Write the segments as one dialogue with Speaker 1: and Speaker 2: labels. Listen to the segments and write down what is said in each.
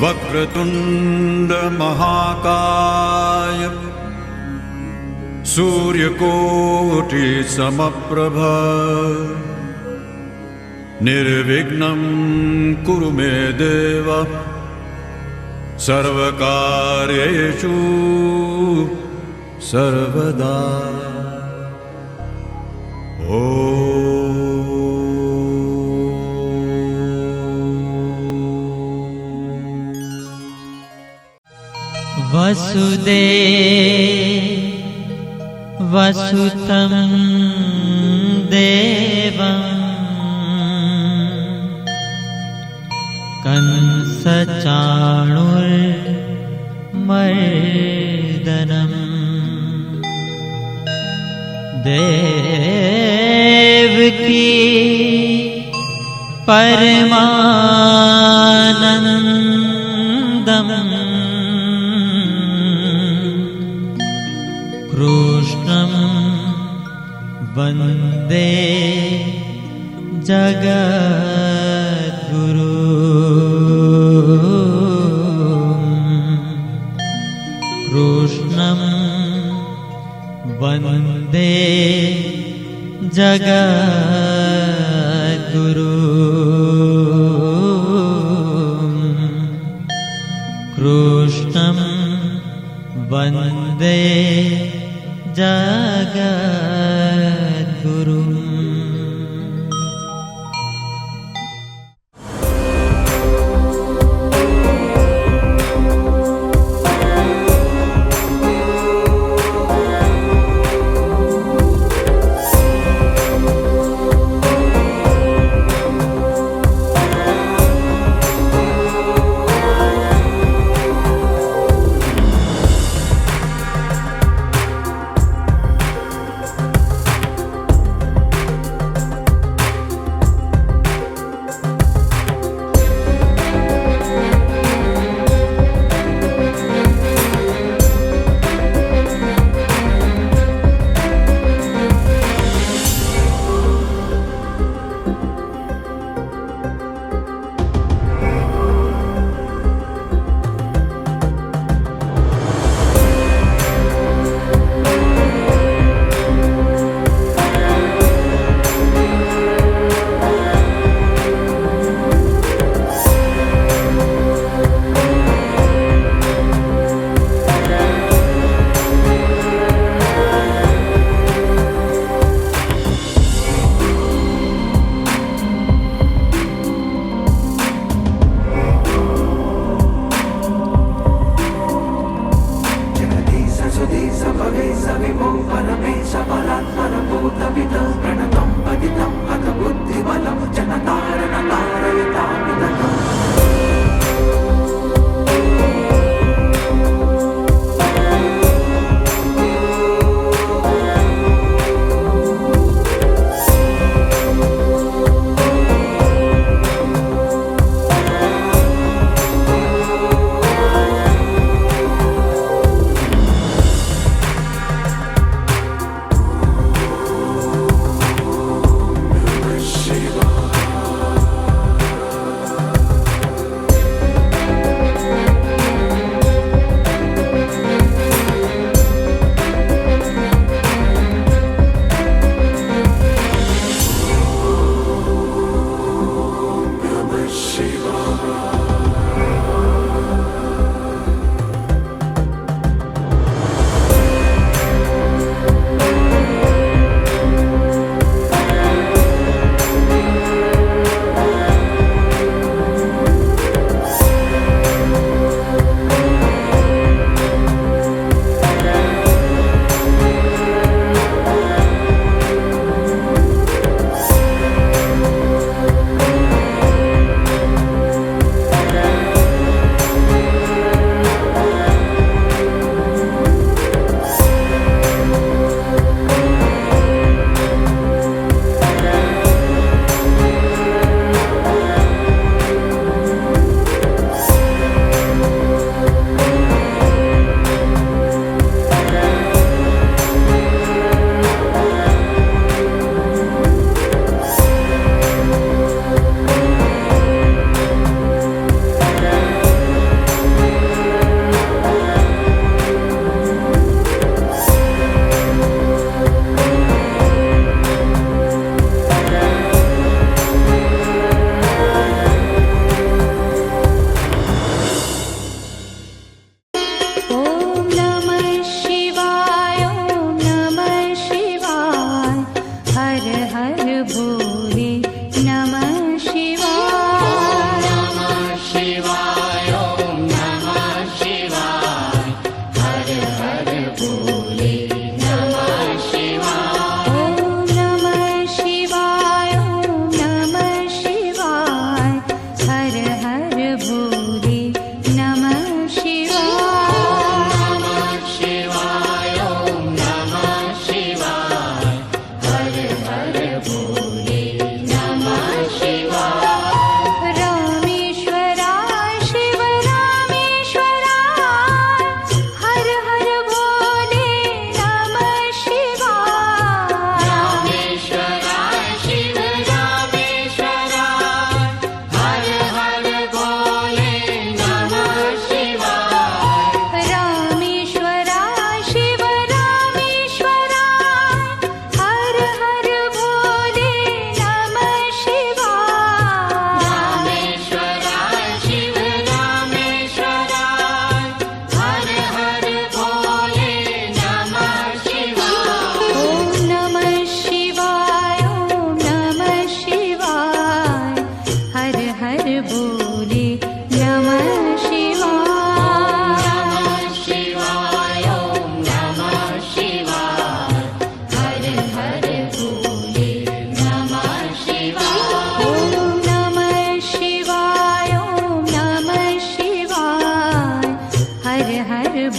Speaker 1: वक्रतुण्ड महाकाय सूर्यकोटि समप्रभ निर्विघ्नं कुरु मे देव सर्वकार्येषु सर्वदा।
Speaker 2: वसुदेवसुतं देवं कंसचाणूरमर्दनं देवकी परमानन्दं कृष्णं वन्दे जगद्गुरुं कृष्णं वन्दे जगद्गुरुं कृष्णं वन्दे जगद्गुरुम्।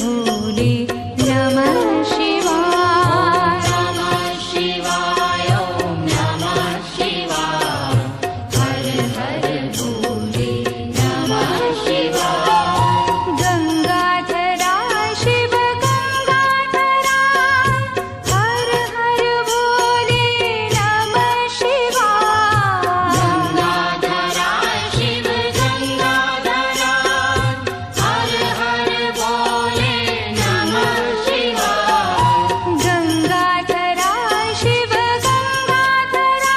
Speaker 3: भोले नमः शिवाय नमः शिवाय ॐ नमः शिवाय हर हर भोले नमः शिवाय गंगाधरा शिव गंगाधरा हर हर भोले नमः शिवाय गंगाधरा शिव गंगाधरा हर हर भोले नमः शिवाय गंगाधरा शिव गंगाधरा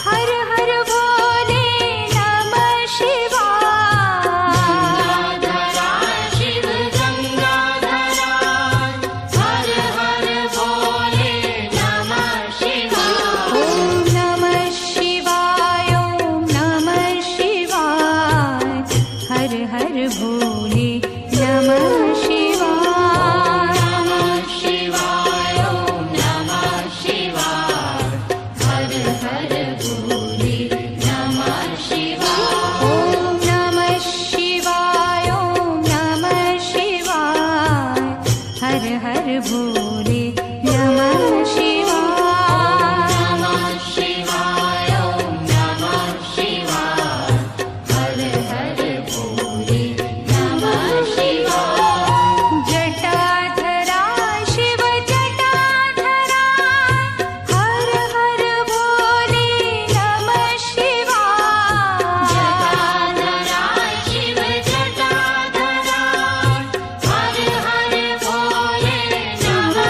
Speaker 3: हर हर भोले नमः शिवाय गंगाधरा शिव गंगाधरा हर हर भोले नमः शिवाय ॐ नमः शिवाय ॐ नमः शिवाय हर हर भोले नमः शिवाय नमः शिवाय ॐ नमः शिवाय हर हर भोले नमः शिवाय ॐ नमः शिवाय ॐ नमः शिवाय हर हर भोले नमः शिवाय नमः शिवाय ॐ नमः शिवाय हर हर भोले नमः शिवाय जटाधरा शिव जटाधरा हर हर भोले नमः शिवाय जटाधरा शिव जटाधरा हर हर भोले नमः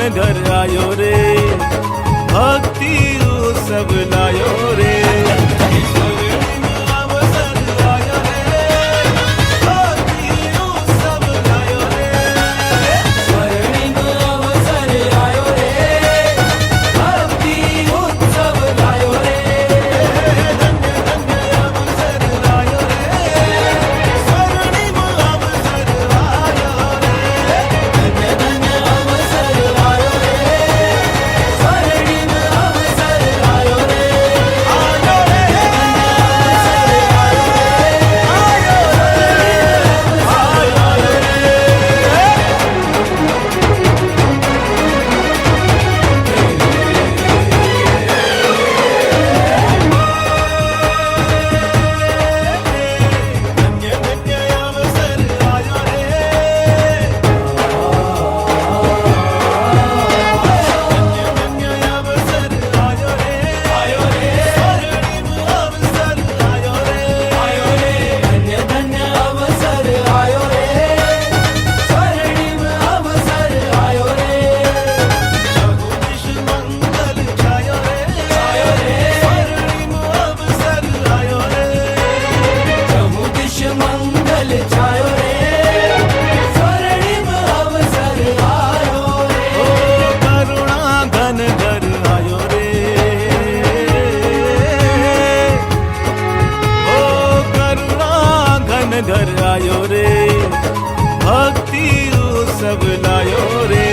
Speaker 4: घर आयो रे, भक्ति उत्सव लायो रे। घर आयो रे, भक्ति उत्सव लायो रे।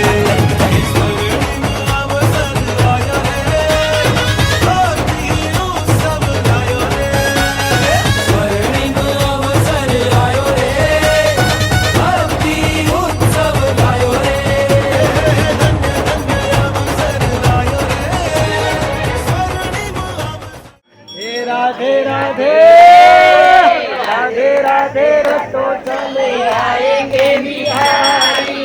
Speaker 5: राधे राधे राधे राधे रतो चले आएंगे बिहारी।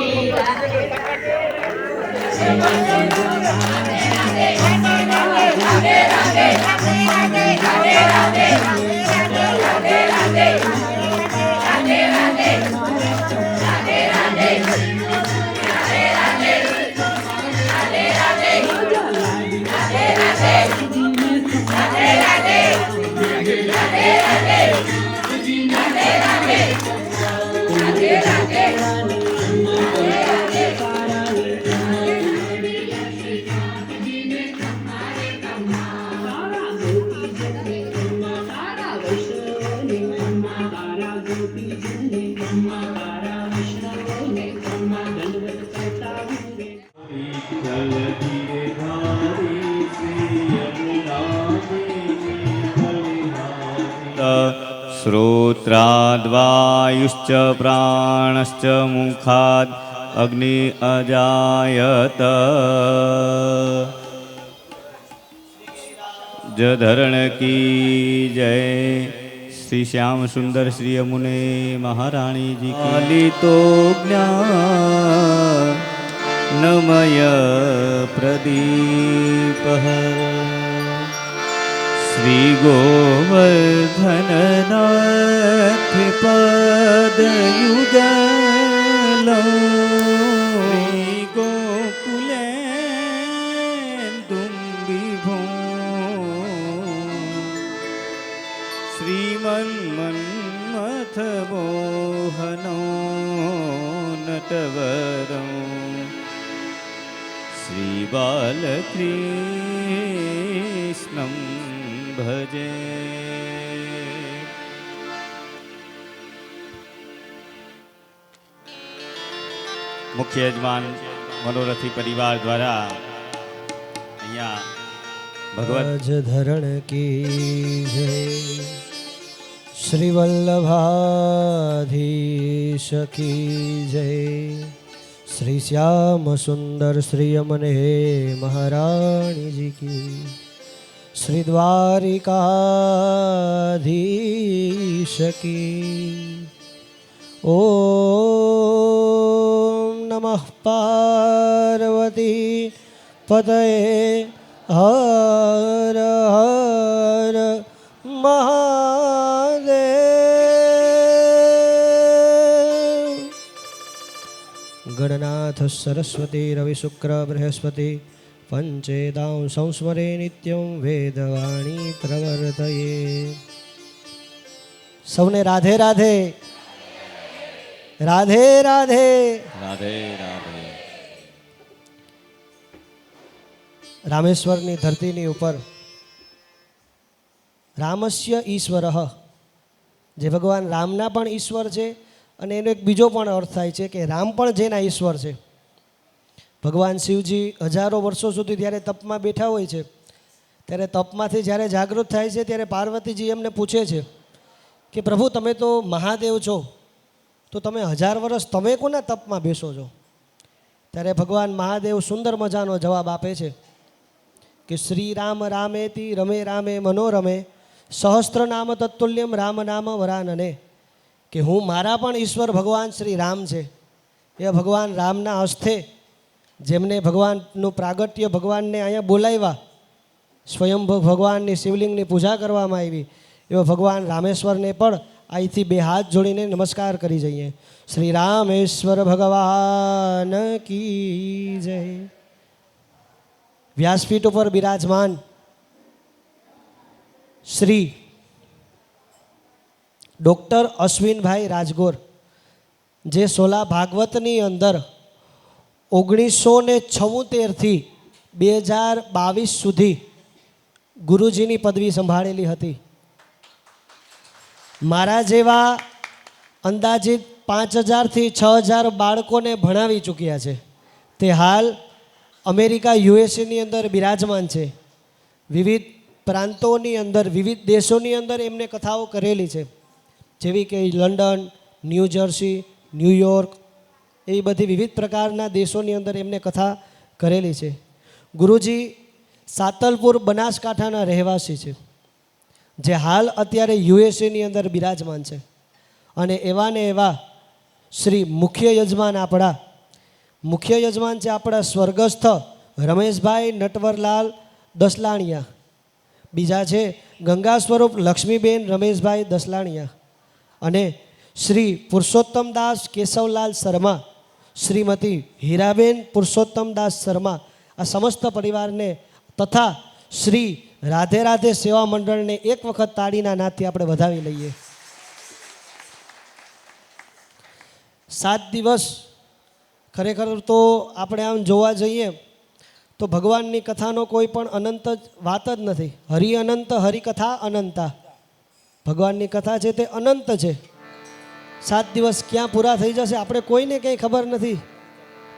Speaker 6: श्रोत्राद्वायुश्च प्राणश्च मुखाद् अग्नि अजायत। जधरण की जय। श्री श्याम सुंदर श्री यमुने महारानी जी की। तो ज्ञानमय प्रदीपः श्री गोवर्धननाथ पदयुगलं श्री गोकुलेन्दुं विभुं श्रीमन्मन्मथमोहनो नटवरं श्रीबालकृष्णं भजे। मुख्य यजमान मनोरथी परिवार द्वारा અહીંયા ભગવત
Speaker 5: ધરણ की जय। श्री वल्लभाधीश की जय। श्री श्याम सुंदर श्री यमुने महारानी जी की। श्री द्वारिकाधीश की। ओम नमः पार्वती पतये हर हर महादेव। गणनाथ પાર્થ સરસ્વતી રવિ શુક્ર બૃહસ્પતિ પંચેદાં સંસ્મરે નિત્યં વેદવાણી પ્રવર્તયે. સૌને રાધે રાધે. રાધે રાધે.
Speaker 6: રાધે રાધે.
Speaker 5: રામેશ્વરની ધરતીની ઉપર રામસ્ય ઈશ્વરઃ, જે ભગવાન રામના પણ ઈશ્વર છે અને એનો એક બીજો પણ અર્થ થાય છે કે રામ પણ જેના ઈશ્વર છે. ભગવાન શિવજી હજારો વર્ષો સુધી જ્યારે તપમાં બેઠા હોય છે, ત્યારે તપમાંથી જ્યારે જાગૃત થાય છે ત્યારે પાર્વતીજી એમને પૂછે છે કે પ્રભુ તમે તો મહાદેવ છો, તો તમે 1000 વર્ષ તમે કોના તપમાં બેસો છો? ત્યારે ભગવાન મહાદેવ સુંદર મજાનો જવાબ આપે છે કે શ્રી રામ રામેતિ રમે રામે મનોરમે સહસ્ત્ર નામ તત્તુલ્યમ રામ નામ વરાનને. કે હું મારા પણ ઈશ્વર ભગવાન શ્રી રામ છે, એ ભગવાન રામના હસ્તે જેમને ભગવાનનું પ્રાગટ્ય ભગવાનને અહીંયા બોલાવ્યા, સ્વયંભૂ ભગવાનની શિવલિંગની પૂજા કરવામાં આવી, એવા ભગવાન રામેશ્વરને પણ અહીંથી 2 હાથ જોડીને નમસ્કાર કરી જઈએ. શ્રી રામેશ્વર ભગવાન કી જય. વ્યાસપીઠ ઉપર બિરાજમાન શ્રી ડૉક્ટર અશ્વિનભાઈ રાજગોર, જે સોલા ભાગવતની અંદર 1976થી 2022 સુધી ગુરુજીની પદવી સંભાળેલી હતી. મારા જેવા અંદાજિત 5000થી 6000 બાળકોને ભણાવી ચૂક્યા છે. તે હાલ અમેરિકા યુએસએની અંદર બિરાજમાન છે. વિવિધ પ્રાંતોની અંદર, વિવિધ દેશોની અંદર એમને કથાઓ કરેલી છે, જેવી કે લંડન, ન્યૂ જર્સી, ન્યૂયોર્ક, એવી બધી વિવિધ પ્રકારના દેશોની અંદર એમને કથા કરેલી છે. ગુરુજી સાતલપુર બનાસકાંઠાના રહેવાસી છે, જે હાલ અત્યારે યુએસએની અંદર બિરાજમાન છે. અને એવા ને એવા શ્રી મુખ્ય યજમાન છે આપણા સ્વર્ગસ્થ રમેશભાઈ નટવરલાલ દસલાણિયા. બીજા છે ગંગા સ્વરૂપ લક્ષ્મીબેન રમેશભાઈ દસલાણિયા, અને શ્રી પુરુષોત્તમદાસ કેશવલાલ શર્મા, શ્રીમતી હીરાબેન પુરુષોત્તમદાસ શર્મા, આ સમસ્ત પરિવારને તથા શ્રી રાધે રાધે સેવા મંડળને એક વખત તાળીના નાદથી આપણે વધાવી લઈએ. 7 દિવસ ખરેખર તો આપણે આમ જોવા જઈએ તો ભગવાનની કથાનો કોઈ પણ અનંત જ વાત જ નથી. હરિ અનંત, હરિકથા અનંતા. ભગવાનની કથા છે તે અનંત છે. 7 દિવસ ક્યાં પૂરા થઈ જશે આપણે કોઈને કંઈ ખબર નથી.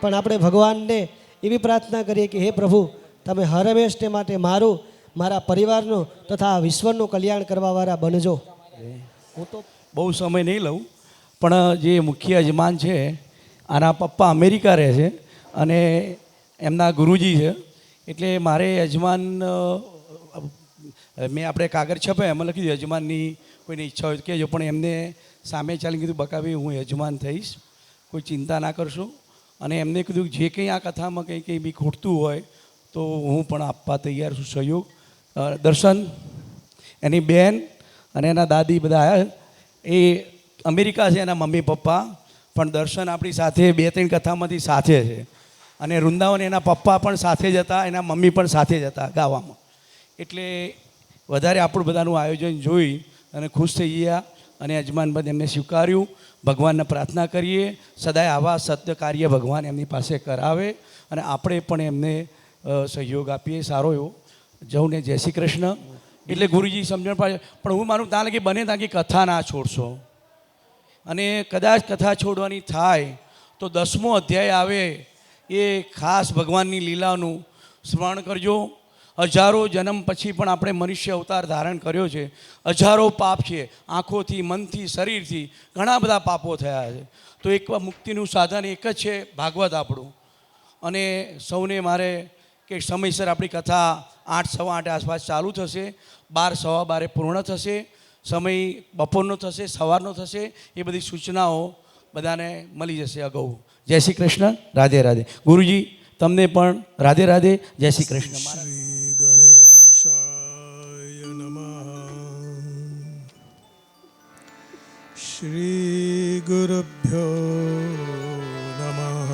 Speaker 5: પણ આપણે ભગવાનને એવી પ્રાર્થના કરીએ કે હે પ્રભુ, તમે હર હંમેશને માટે મારું, મારા પરિવારનું તથા વિશ્વનું કલ્યાણ કરવાવાળા બનજો.
Speaker 7: હું તો બહુ સમય નહીં લઉં, પણ જે મુખ્ય યજમાન છે આના પપ્પા અમેરિકા રહે છે અને એમના ગુરુજી છે, એટલે મારે યજમાન મેં આપણે કાગળ છપાય એમાં લખ્યું યજમાનની કોઈની ઈચ્છા હોય તો કહેજો, પણ એમને સામે ચાલી કીધું બકાભાઈ હું યજમાન થઈશ, કોઈ ચિંતા ના કરશો. અને એમને કીધું જે કંઈ આ કથામાં કંઈ બી ખૂટતું હોય તો હું પણ આપવા તૈયાર છું સહયોગ. દર્શન, એની બેન અને એના દાદી બધા આવ્યા. એ અમેરિકા છે એના મમ્મી પપ્પા, પણ દર્શન આપણી સાથે 2-3 કથામાંથી સાથે છે. અને વૃંદાવન એના પપ્પા પણ સાથે જ હતા, એના મમ્મી પણ સાથે જ હતા ગાવામાં. એટલે વધારે આપણું બધાનું આયોજન જોઈ અને ખુશ થઈ ગયા અને યજમાનપદ એમને સ્વીકાર્યું. ભગવાનને પ્રાર્થના કરીએ સદાય આવા સત્ય કાર્ય ભગવાન એમની પાસે કરાવે અને આપણે પણ એમને સહયોગ આપીએ સારો એવો. જવું ને જય શ્રી કૃષ્ણ. એટલે ગુરુજી સમજણ પાડે, પણ હું માનું ત્યાં લગી બને ત્યાં કે કથા ના છોડશો. અને કદાચ કથા છોડવાની થાય તો 10મો અધ્યાય આવે એ ખાસ ભગવાનની લીલાનું સ્મરણ કરજો. હજારો જન્મ પછી પણ આપણે મનુષ્ય અવતાર ધારણ કર્યો છે. હજારો પાપ છે, આંખોથી, મનથી, શરીરથી ઘણા બધા પાપો થયા છે. તો એક મુક્તિનું સાધન એક જ છે ભાગવત આપણું. અને સૌને મારે કે સમયસર આપણી કથા 8, 8:15 આસપાસ ચાલુ થશે, 12, 12:15 પૂર્ણ થશે. સમય બપોરનો થશે, સવારનો થશે, એ બધી સૂચનાઓ બધાને મળી જશે અગાઉ. જય શ્રી કૃષ્ણ. રાધે રાધે. ગુરુજી તમને પણ રાધે રાધે. જય શ્રી કૃષ્ણ.
Speaker 1: શ્રી ગણેશાય નમઃ. શ્રી ગુરુભ્યો નમઃ.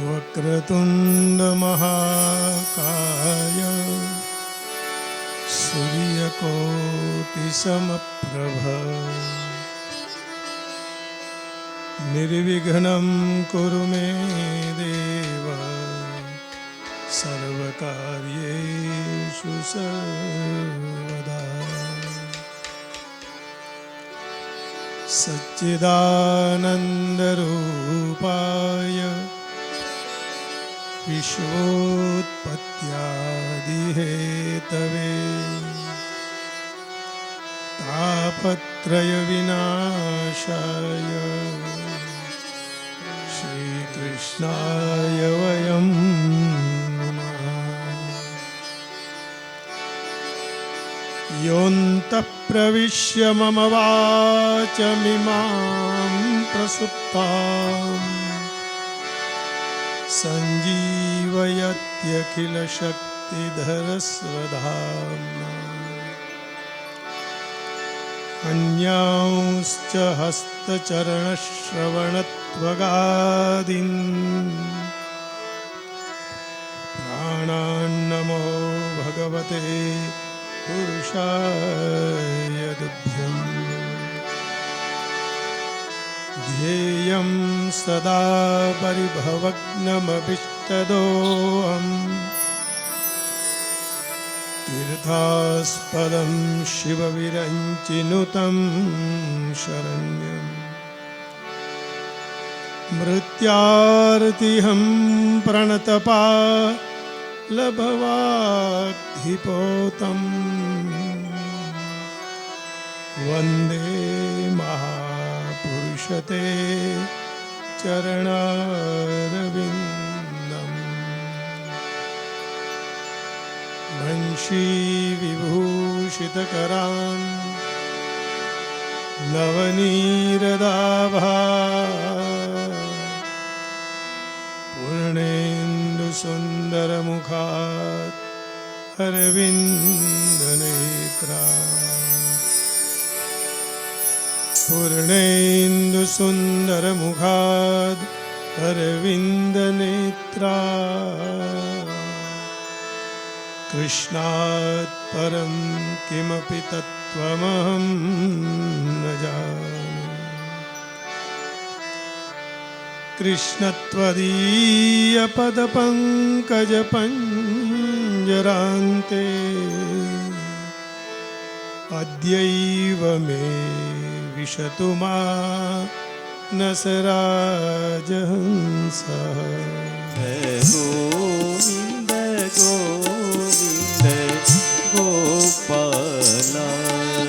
Speaker 1: वक्रतुण्डमहाकाय सूर्यकोटिसमप्रभ निर्विघ्नं कुरु मे देव सर्वकार्येषु सर्वदा सच्चिदानन्दरूपाय विश्वोत्पत्त्यादिहेतवे तापत्रयविनाशाय श्रीकृष्णाय वयं नमः। योऽन्तः प्रविश्य मम वाचमिमां प्रसुप्ताम् सञ्जीवयत्यखिलशक्तिधरस्वधाम्ना अन्यांश्च हस्तचरणश्रवणत्वगादीन् प्राणान्नमो भगवते पुरुषाय तुभ्यम्। ध्येयं सदा परिभवग्नमभिष्टदोऽहम् तीर्थास्पदं शिवविरञ्चिनुतं शरण्यम् मृत्यार्तिहं प्रणतपालभवाब्धिपोतम् वन्दे महापुरुषते चरणारविन्दम्। वंशीविभूषितकरान् नवनीरदाभान् पूर्णेन्दुसुन्दरमुखात् अरविन्दनेत्रान् पूर्णेन्दुसुन्दरमुखाद् अरविन्दनेत्रान् कृष्णात् परं किमपि तत्त्वमहं न जाने। कृष्णत्वदीयपदपङ्कजपञ्जरान्ते अद्यैव मे विशतु मानसराजहंसः।
Speaker 6: गोविन्द गोविन्द गोपाला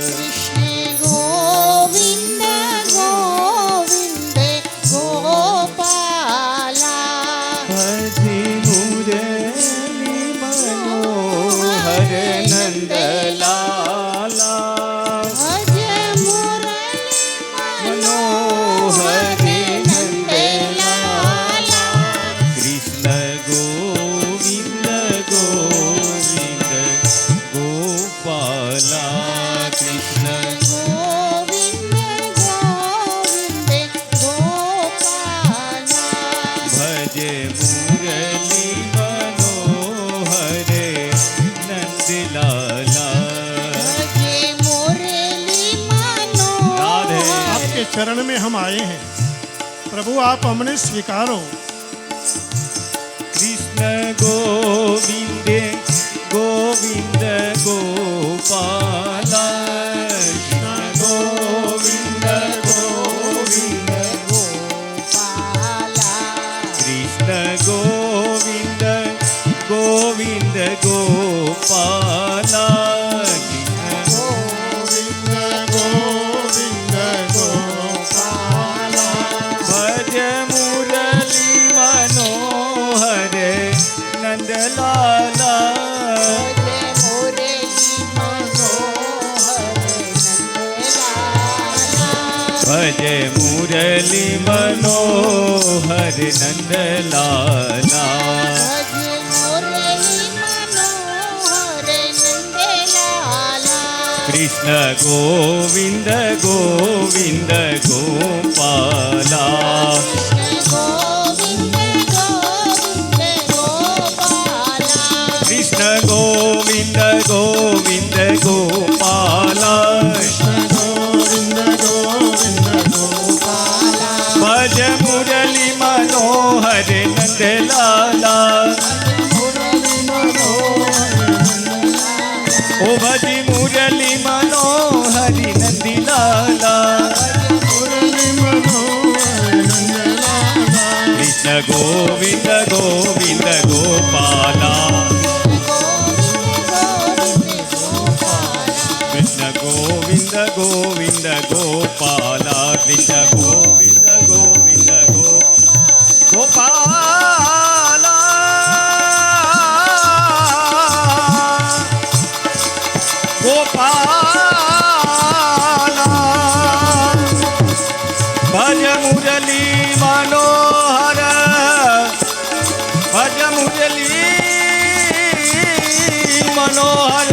Speaker 3: कृष्ण गोविन्द गोविन्द गोपाला
Speaker 6: भजि मुरली मनोहर नन्दलाला
Speaker 3: भज मुरली मनोहर नन्दलाला
Speaker 6: कृष्ण गोविन्द गोविन्द गोपाला कृष्ण
Speaker 3: गोविन्द गोविन्द गोपाला
Speaker 6: भज मुरली मनोहर नन्दलाला
Speaker 3: भज मुरली मनोहर
Speaker 1: आपके चरण में हम आए हैं, प्रभु आप हमें स्वीकारो।
Speaker 6: कृष्ण गोविन्द गोविन्द गोपाला कृष्ण गोविन्द गोविन्द
Speaker 3: गोपाला
Speaker 6: कृष्ण गोविन्द गोविन्द गोपाला
Speaker 1: गोविंद गोविंद गोपाला
Speaker 6: भज मुरली मनोहर नन्दलाला
Speaker 3: भज मुरली मनोहर नन्दलाला
Speaker 6: भज मुरली मनोहर नन्दलाला
Speaker 3: भज मुरली मनोहर नन्दलाला
Speaker 6: कृष्ण गोविन्द गोविन्द गोपाला
Speaker 3: कृष्ण गोविन्द गोविन्द
Speaker 6: કૃષ્ણ ગોવિંદ ગોવિંદ ગોપાલ
Speaker 4: ગોપાલ ભજ મુરલી મનોહર ભજ મુરલી મનોહર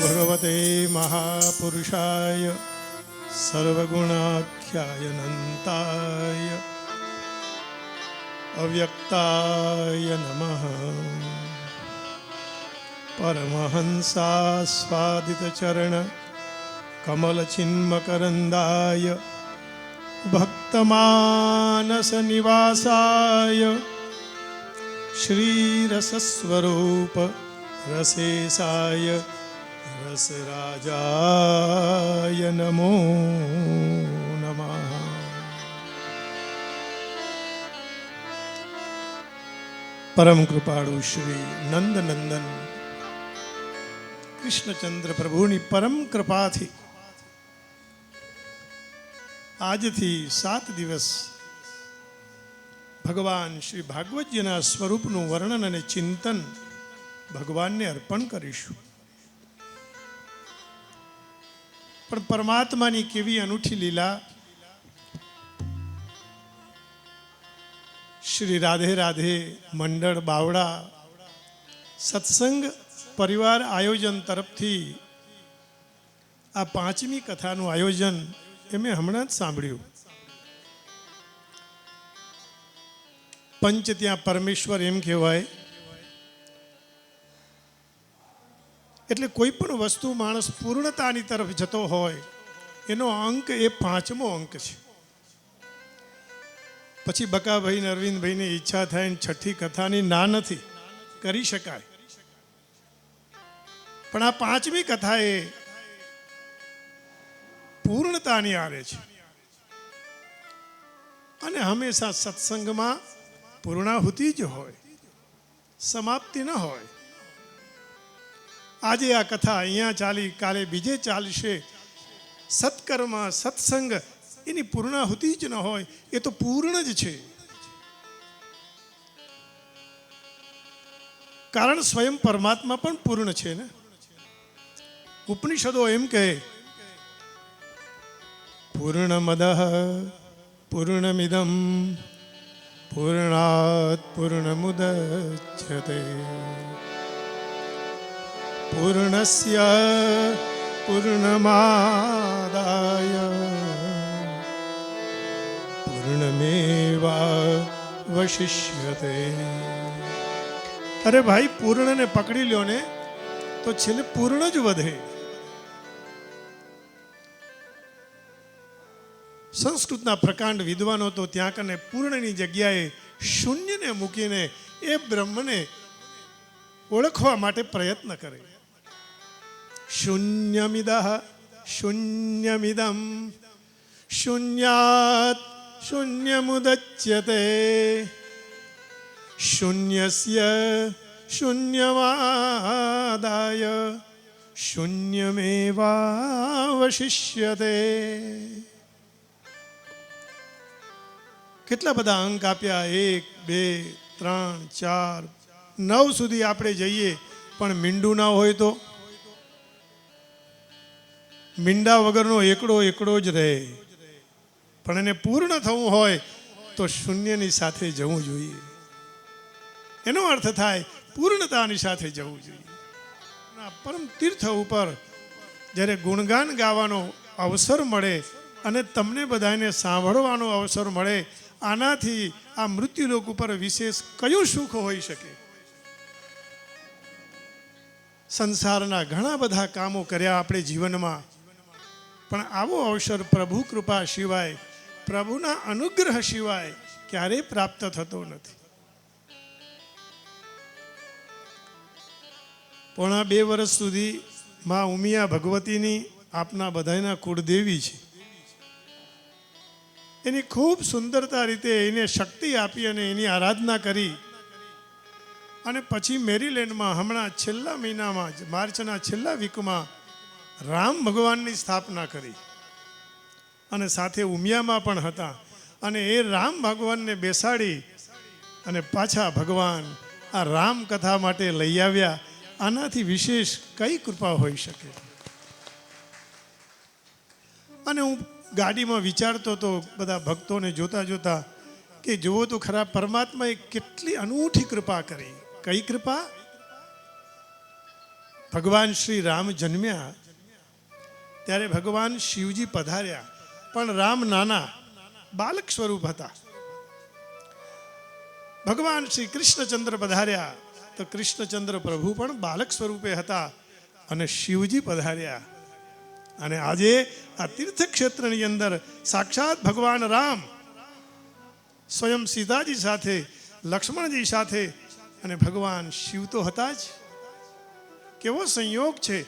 Speaker 1: ભગવતે મહાપુરુષાય સર્વગુણાખ્યાયનંતાય અવ્યક્તાય નમઃ. પરમહંસાસ્વાદિતચરણ કમલચિન્મકરંદાય ભક્તમાનસનિવાસાય શ્રીરસસ્વરૂપ રસેશાય રસરાજાય નમો નમઃ. પરમ કૃપાળુ શ્રી નંદનંદન કૃષ્ણચંદ્ર પ્રભુની પરમ કૃપાથી આજથી 7 દિવસ ભગવાન શ્રી ભાગવતજીના સ્વરૂપનું વર્ણન અને ચિંતન ભગવાનને અર્પણ કરીશું. પણ પરમાત્માની કેવી અનૂઠી લીલા. શ્રી રાધે રાધે મંડળ બાવડા સત્સંગ પરિવાર આયોજન તરફથી આ 5મી કથાનું આયોજન એ મેં હમણાં જ સાંભળ્યું. પંચ ત્યાં પરમેશ્વર એમ કહેવાય. એટલે કોઈ પણ વસ્તુ માણસ પૂર્ણતાની તરફ જતો હોય એનો અંક એ 5મો અંક છે. પછી બકાભાઈ ને અરવિંદભાઈને ઈચ્છા થાય ને 6ઠી કથાની ના નથી, કરી શકાય. પણ આ 5મી કથા એ પૂર્ણતાની આરે છે. અને હંમેશા સત્સંગમાં પૂર્ણાહુતિ જ હોય, સમાપ્તિ ન હોય. આજે આ કથા અહીંયા ચાલી, કાલે બીજે ચાલશે. સત્કર્મ સત્સંગ એની પૂર્ણાહુતિ જ ન હોય એ તો પૂર્ણ જ છે. કારણ સ્વયં પરમાત્મા પણ પૂર્ણ છે ને. ઉપનિષદો એમ કહે પૂર્ણમદ પૂર્ણમિદમ પૂર્ણાત પૂર્ણમુદચ્યતે પૂર્ણસ્ય પૂર્ણમાદાય પૂર્ણમેવાવશિષ્યતે. અરે ભાઈ, પૂર્ણને પકડી લ્યો ને તો છેલ્લે પૂર્ણ જ વધે. સંસ્કૃતના પ્રકાંડ વિદ્વાનો તો ત્યાં કને પૂર્ણની જગ્યાએ શૂન્યને મૂકીને એ બ્રહ્મને ઓળખવા માટે પ્રયત્ન કરે. શૂન્યમિદઃ શૂન્યમિદમ શૂન્યાત શૂન્યમુદચ્યતે શૂન્યસ્ય શૂન્યમાદાય શૂન્યમેવાવશિષ્યતે. કેટલા બધા અંક આપ્યા, 1 2 3 4 9 સુધી આપણે જઈએ. પણ મીંડું ના હોય તો મીંડા વગરનો એકડો એકડો જ રહે. પણ એને પૂર્ણ થવું હોય તો શૂન્યની સાથે જવું જોઈએ. એનો અર્થ થાય પૂર્ણતાની સાથે જવું જોઈએ. પરમ તીર્થ ઉપર જ્યારે ગુણગાન ગાવાનો અવસર મળે અને તમને બધાને સાંભળવાનો અવસર મળે, આનાથી આ મૃત્યુલોક ઉપર વિશેષ કયું સુખ હોઈ શકે? સંસારના ઘણા બધા કામો કર્યા આપણે જીવનમાં, પણ આવો અવસર પ્રભુ કૃપા સિવાય, પ્રભુના અનુગ્રહ સિવાય ક્યારેય પ્રાપ્ત થતો નથી. પોણા 2 વર્ષ સુધી માં ઉમિયા ભગવતીની આપના બધાના કુળદેવી છે. એની ખૂબ સુંદરતા રીતે એને શક્તિ આપી અને એની આરાધના કરી અને પછી મેરીલેન્ડમાં હમણાં છેલ્લા મહિનામાં જ માર્ચના છેલ્લા વીકમાં રામ ભગવાનની સ્થાપના કરી અને સાથે ઉમિયામાં પણ હતા. અને એ રામ ભગવાનને બેસાડી અને પાછા ભગવાન આ રામ કથા માટે લઈ આવ્યા. આનાથી વિશેષ કઈ કૃપા હોઈ શકે? અને હું ગાડીમાં વિચારતો હતો બધા ભક્તોને જોતા જોતા કે જુઓ તો ખરા, પરમાત્માએ કેટલી અનૂઠી કૃપા કરી. કઈ કૃપા? ભગવાન શ્રી રામ જન્મ્યા ત્યારે ભગવાન શિવજી પધાર્યા, પણ રામ નાના બાલક સ્વરૂપ હતા. ભગવાન શ્રી કૃષ્ણચંદ્ર પધાર્યા તો કૃષ્ણચંદ્ર પ્રભુ પણ બાલક સ્વરૂપે હતા અને શિવજી પધાર્યા. અને આજે આ તીર્થક્ષેત્રની અંદર સાક્ષાત ભગવાન રામ સ્વયં સીતાજી સાથે, લક્ષ્મણજી સાથે અને ભગવાન શિવ તો હતા જ. કેવો સંયોગ છે!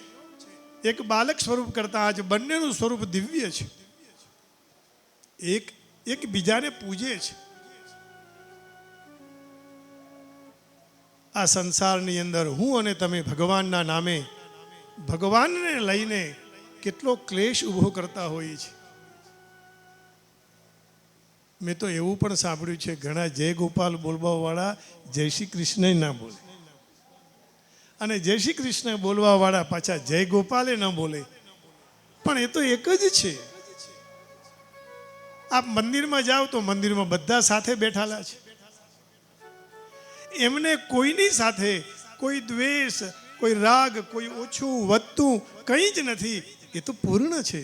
Speaker 1: એક બાલક સ્વરૂપ કરતા આજ બંનેનું સ્વરૂપ દિવ્ય છે. એક બીજાને પૂજે છે. આ સંસારની અંદર હું અને તમે ભગવાનના નામે ભગવાનને લઈને કેટલો ક્લેશ ઊભો કરતા હોઈએ છીએ. મેં તો એવું પણ સાંભળ્યું છે, ઘણા જય ગોપાલ બોલવાવાળા જય શ્રી કૃષ્ણ ના બોલે, અને જય શ્રી કૃષ્ણ બોલવાવાળા પાછા જય ગોપાલે ન બોલે. પણ એ તો એક જ છે. આપ મંદિરમાં જાઓ તો મંદિરમાં બધા સાથે બેઠાલા છે. એમને કોઈની સાથે કોઈ દ્વેષ, કોઈ રાગ, કોઈ ઓછું વધતું કંઈ જ નથી. એ તો પૂર્ણ છે.